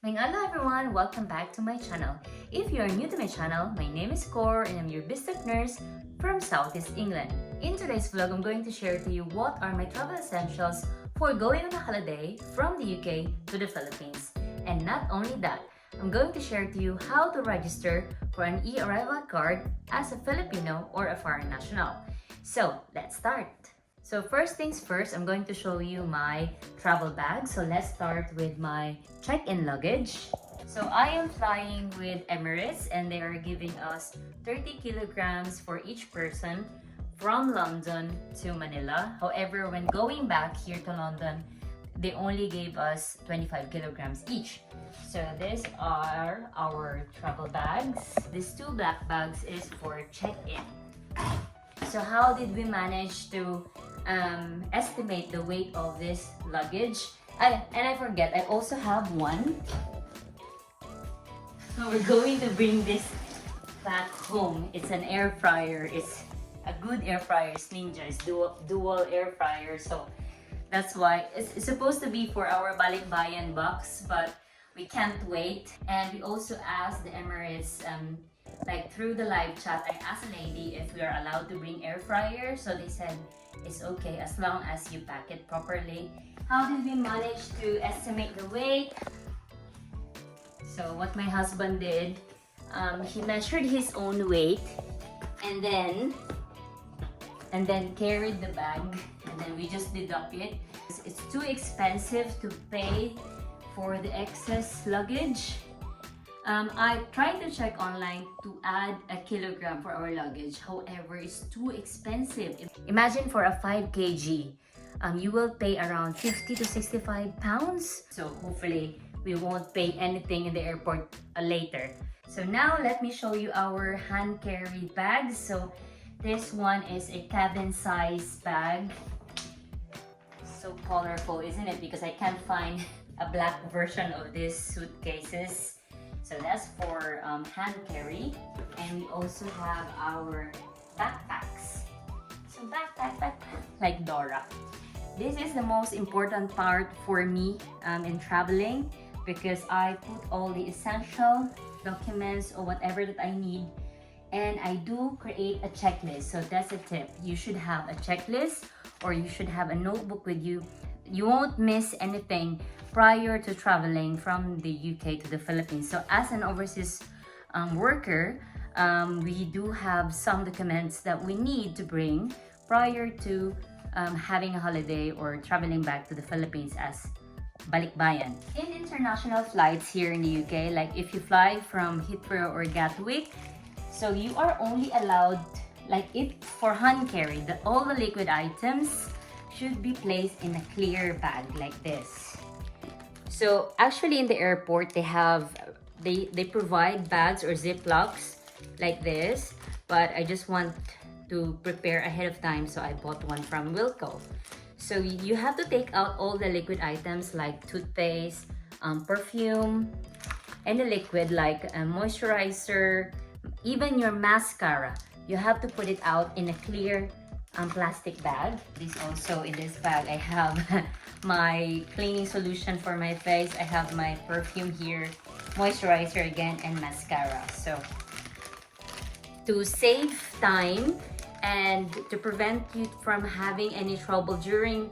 Hello everyone! Welcome back to my channel. If you are new to my channel, my name is Cor and I'm your business nurse from Southeast England. In today's vlog, I'm going to share to you what are my travel essentials for going on a holiday from the UK to the Philippines. And not only that, I'm going to share to you how to register for an eARRIVAL card as a Filipino or a foreign national. So let's start! So first things first, I'm going to show you my travel bag. So let's start with my check-in luggage. So I am flying with Emirates and they are giving us 30 kilograms for each person from London to Manila. However, when going back here to London, they only gave us 25 kilograms each. So these are our travel bags. These two black bags is for check-in. So how did we manage to estimate the weight of this luggage? And I forget, I also have one. So we're going to bring this back home. It's an air fryer. It's a good air fryer. It's Ninja. It's dual air fryer. So that's why it's supposed to be for our balikbayan box, but we can't wait. And we also asked the Emirates, like through the live chat, I asked a lady if we are allowed to bring air fryer. So they said it's okay as long as you pack it properly. How did we manage to estimate the weight? So what my husband did, he measured his own weight and then carried the bag, and then we just deduct it. It's too expensive to pay for the excess luggage. I tried to check online to add a kilogram for our luggage. However, it's too expensive. Imagine for a 5 kg, you will pay around 50 to 65 pounds. So hopefully, we won't pay anything in the airport later. So now, let me show you our hand carry bags. So this one is a cabin size bag. So colorful, isn't it? Because I can't find a black version of these suitcases. So that's for hand carry. And we also have our backpacks. So backpack, like Dora. This is the most important part for me in traveling, because I put all the essential documents or whatever that I need, and I do create a checklist. So that's a tip. You should have a checklist, or you should have a notebook with you. You won't miss anything prior to traveling from the UK to the Philippines. So as an overseas worker, we do have some documents that we need to bring prior to having a holiday or traveling back to the Philippines as balikbayan. In international flights here in the UK, like if you fly from Heathrow or Gatwick, so you are only allowed, like if for hand carry, all the liquid items should be placed in a clear bag like this. So actually in the airport, they provide bags or ziplocs like this, but I just want to prepare ahead of time, so I bought one from Wilko. So you have to take out all the liquid items like toothpaste, perfume, any liquid like moisturizer, even your mascara. You have to put it out in a clear plastic bag. In this bag, I have my cleaning solution for my face. I have my perfume here, moisturizer again, and mascara. So to save time and to prevent you from having any trouble during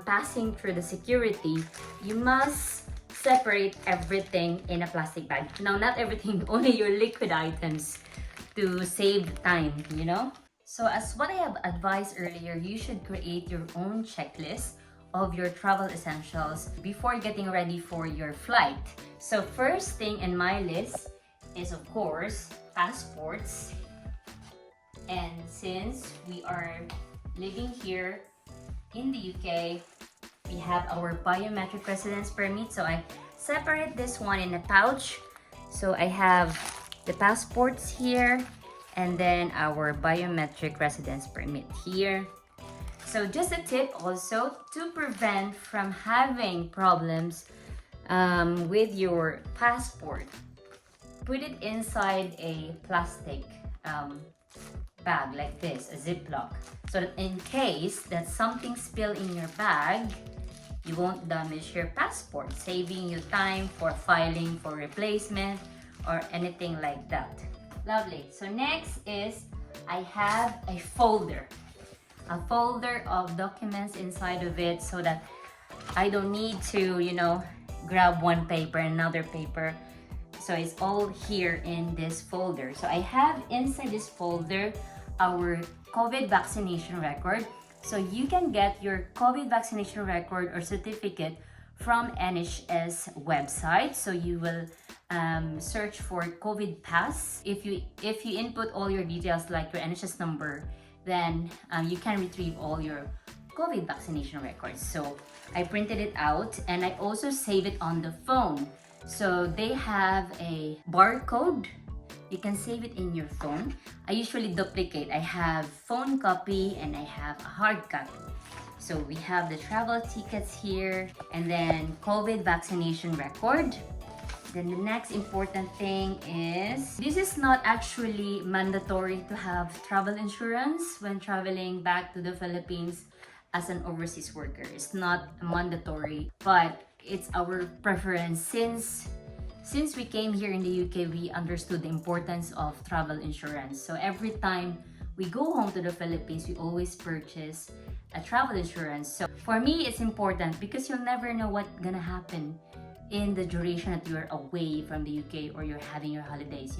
passing through the security, you must separate everything in a plastic bag. Now, not everything, only your liquid items, to save time, you know? So as what I have advised earlier, you should create your own checklist of your travel essentials before getting ready for your flight. So first thing in my list is, of course, passports. And since we are living here in the UK, we have our biometric residence permit. So I separate this one in a pouch. So I have the passports here, and then our biometric residence permit here. So just a tip also to prevent from having problems with your passport, put it inside a plastic bag like this, a ziploc, so that in case that something spill in your bag, you won't damage your passport, saving you time for filing for replacement or anything like that. Lovely. So next is I have a folder of documents inside of it, so that I don't need to, grab one paper, another paper. So it's all here in this folder. So I have inside this folder our COVID vaccination record. So you can get your COVID vaccination record or certificate from NHS website. So you will search for COVID pass. If you input all your details like your NHS number, then you can retrieve all your COVID vaccination records. So I printed it out and I also save it on the phone. So they have a barcode. You can save it in your phone. I usually duplicate. I have phone copy and I have a hard copy. So we have the travel tickets here and then COVID vaccination record. Then the next important thing is, this is not actually mandatory to have travel insurance when traveling back to the Philippines as an overseas worker. It's not mandatory, but it's our preference. Since we came here in the UK, we understood the importance of travel insurance. So every time we go home to the Philippines, we always purchase a travel insurance. So for me, it's important because you'll never know what's gonna happen in the duration that you're away from the UK or you're having your holidays,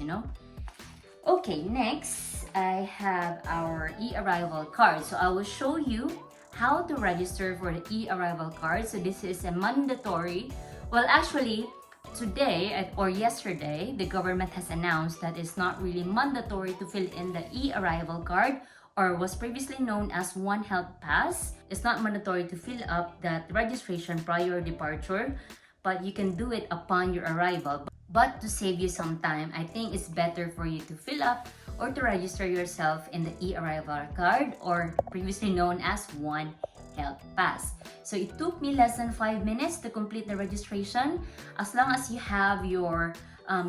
Okay, next, I have our eARRIVAL card. So I will show you how to register for the eARRIVAL card. So this is a mandatory, well actually, today or yesterday, the government has announced that it's not really mandatory to fill in the eARRIVAL card, or was previously known as onehealthpass. It's not mandatory to fill up that registration prior departure, but you can do it upon your arrival. But to save you some time, I think it's better for you to fill up or to register yourself in the eARRIVAL card, or previously known as onehealthpass. So it took me less than 5 minutes to complete the registration, as long as you have your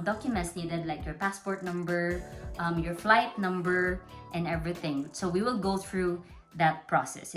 documents needed like your passport number, your flight number, and everything. So we will go through that process.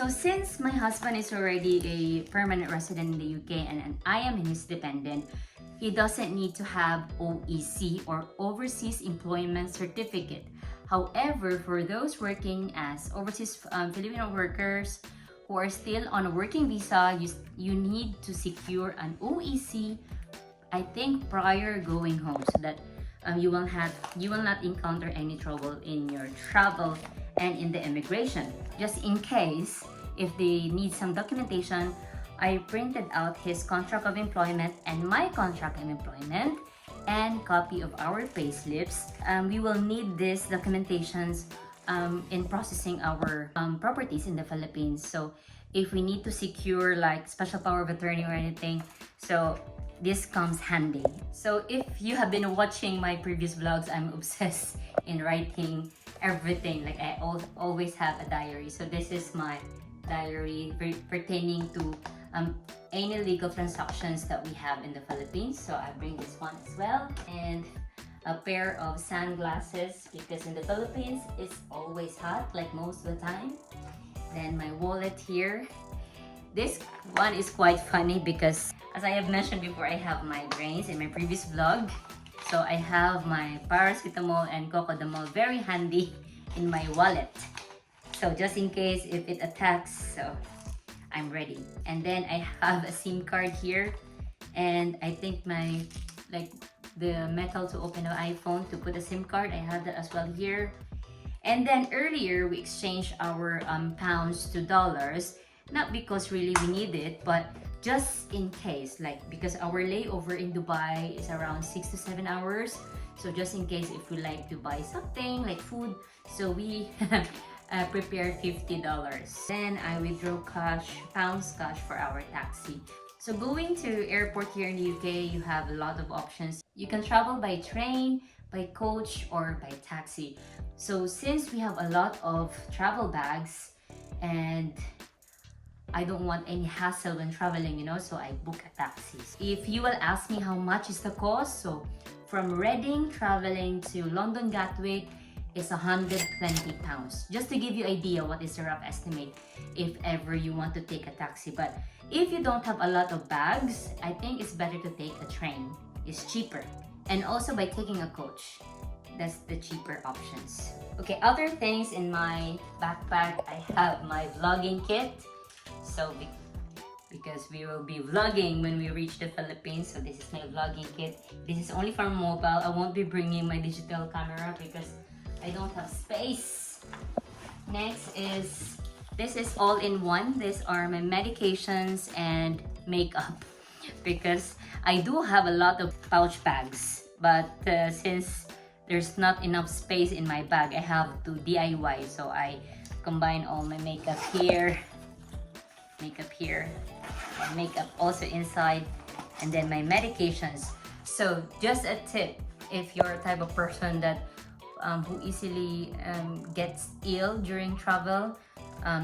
So since my husband is already a permanent resident in the UK and I am his dependent, he doesn't need to have OEC or Overseas Employment Certificate. However, for those working as overseas Filipino workers who are still on a working visa, you need to secure an OEC, I think, prior going home, so that you will not encounter any trouble in your travel and in the immigration. Just in case, if they need some documentation, I printed out his contract of employment and my contract of employment and copy of our payslips. We will need these documentations in processing our properties in the Philippines. So if we need to secure like special power of attorney or anything, so this comes handy. So if you have been watching my previous vlogs, I'm obsessed in writing everything. Like I always have a diary. So this is my diary pertaining to any legal transactions that we have in the Philippines. So I bring this one as well, and a pair of sunglasses because in the Philippines it's always hot, like most of the time. Then my wallet here. This one is quite funny because, as I have mentioned before, I have migraines in my previous vlog. So I have my paracetamol and cocodamol very handy in my wallet. So just in case if it attacks, so I'm ready. And then I have a SIM card here, and I think the metal to open an iPhone to put a SIM card, I have that as well here. And then earlier we exchanged our pounds to dollars, not because really we need it, but just in case, like because our layover in Dubai is around 6 to 7 hours. So just in case if we like to buy something like food, so we prepared $50. Then I withdraw pounds cash for our taxi. So going to airport here in the UK, you have a lot of options. You can travel by train, by coach, or by taxi. So since we have a lot of travel bags and I don't want any hassle when traveling, so I book a taxi. If you will ask me how much is the cost, so from Reading traveling to London Gatwick is £120. Just to give you idea what is the rough estimate if ever you want to take a taxi. But if you don't have a lot of bags, I think it's better to take a train. It's cheaper. And also by taking a coach, that's the cheaper options. Okay, other things in my backpack, I have my vlogging kit. So because we will be vlogging when we reach the Philippines, so this is my vlogging kit. This is only for mobile. I won't be bringing my digital camera because I don't have space. Next is, this is all in one. These are my medications and makeup because I do have a lot of pouch bags, but since there's not enough space in my bag, I have to DIY. So I combine all my makeup here, and makeup also inside, and then my medications. So just a tip, if you're a type of person that who easily gets ill during travel,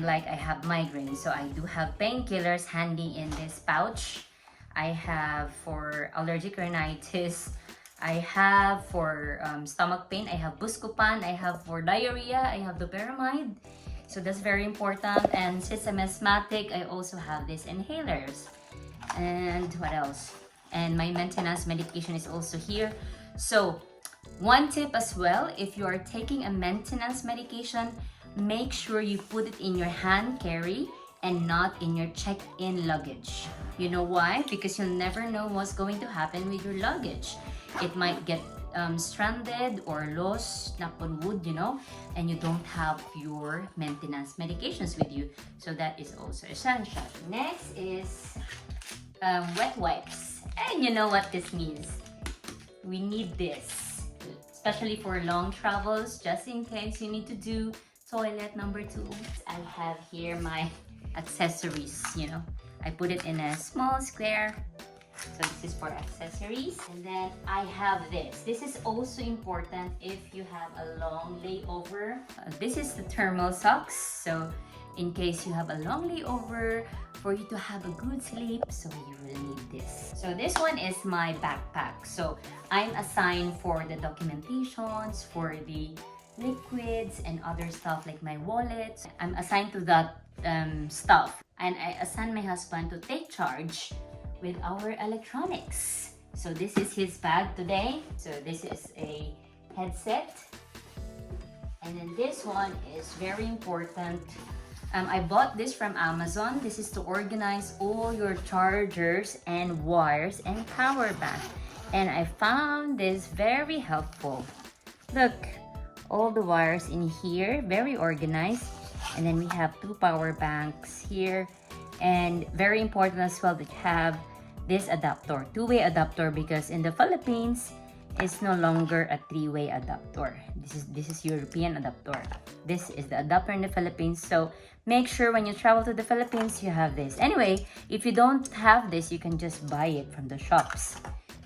like I have migraines, so I do have painkillers handy in this pouch. I have for allergic rhinitis, I have for stomach pain, I have Buscopan, I have for diarrhea, I have loperamide. So that's very important. And since I'm asthmatic, I also have these inhalers. And what else? And my maintenance medication is also here. So one tip as well, if you are taking a maintenance medication, make sure you put it in your hand carry and not in your check-in luggage. You know why? Because you'll never know what's going to happen with your luggage. It might get stranded or lost, knock on wood, and you don't have your maintenance medications with you. So that is also essential. Next is wet wipes. And you know what this means. We need this, especially for long travels, just in case you need to do toilet number 2. I have here my accessories, I put it in a small square. So this is for accessories. And then I have this. This is also important if you have a long layover. This is the thermal socks. So in case you have a long layover, for you to have a good sleep, so you will need this. So this one is my backpack. So I'm assigned for the documentations, for the liquids and other stuff like my wallet. I'm assigned to that stuff. And I assigned my husband to take charge with our electronics. So this is his bag today. So this is a headset. And then this one is very important. I bought this from Amazon. This is to organize all your chargers and wires and power bank. And I found this very helpful. Look, all the wires in here, very organized. And then we have 2 power banks here. And very important as well that you have this adapter, 2-way adapter, because in the Philippines, it's no longer a 3-way adapter. This is European adapter. This is the adapter in the Philippines. So make sure when you travel to the Philippines, you have this. Anyway, if you don't have this, you can just buy it from the shops.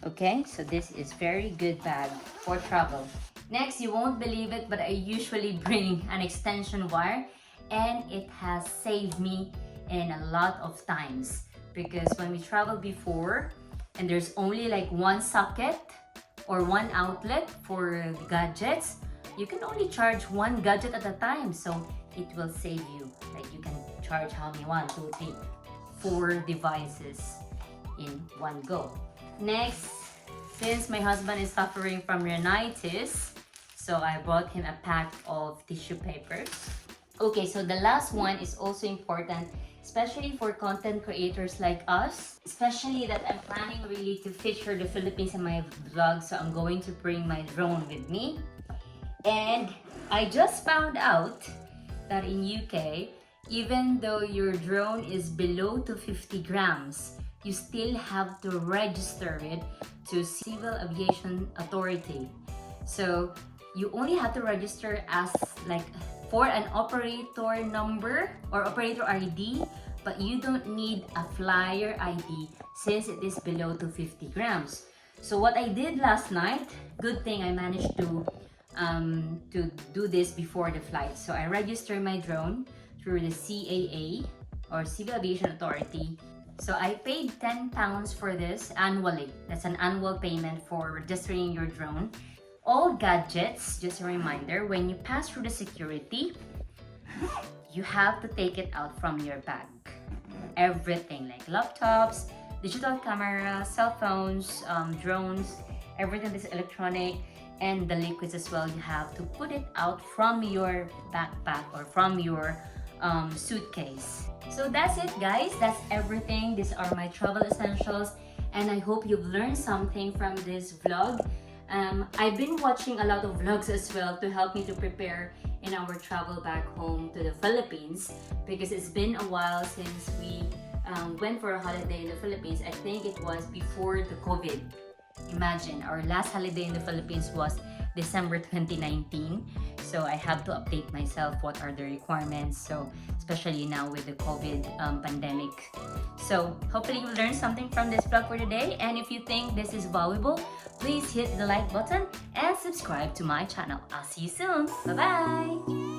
Okay, so this is very good bag for travel. Next, you won't believe it, but I usually bring an extension wire, and it has saved me in a lot of times, because when we traveled before and there's only like one socket or one outlet for gadgets, you can only charge one gadget at a time, so it will save you. Like you can charge how many, 1, 2, 3, 4 devices in one go. Next, since my husband is suffering from rhinitis, so I brought him a pack of tissue papers. Okay, so the last one is also important, especially for content creators like us, especially that I'm planning really to feature the Philippines in my vlog, so I'm going to bring my drone with me. And I just found out that in UK, even though your drone is below 250 grams, you still have to register it to Civil Aviation Authority. So you only have to register as like for an operator number or operator ID, but you don't need a flyer ID since it is below 250 grams. So what I did last night, good thing I managed to do this before the flight. So I registered my drone through the CAA or Civil Aviation Authority. So I paid £10 for this annually. That's an annual payment for registering your drone. All gadgets, just a reminder, when you pass through the security, you have to take it out from your bag. Everything like laptops, digital cameras, cell phones, drones, everything that's electronic, and the liquids as well, you have to put it out from your backpack or from your suitcase. So that's it, guys. That's everything. These are my travel essentials, and I hope you've learned something from this vlog. I've been watching a lot of vlogs as well to help me to prepare in our travel back home to the Philippines, because it's been a while since we went for a holiday in the Philippines. I think it was before the COVID. Imagine, our last holiday in the Philippines was December 2019. So I have to update myself what are the requirements, so especially now with the COVID pandemic. So hopefully you learned something from this vlog for today, and if you think this is valuable, please hit the like button and subscribe to my channel. I'll see you soon. Bye bye.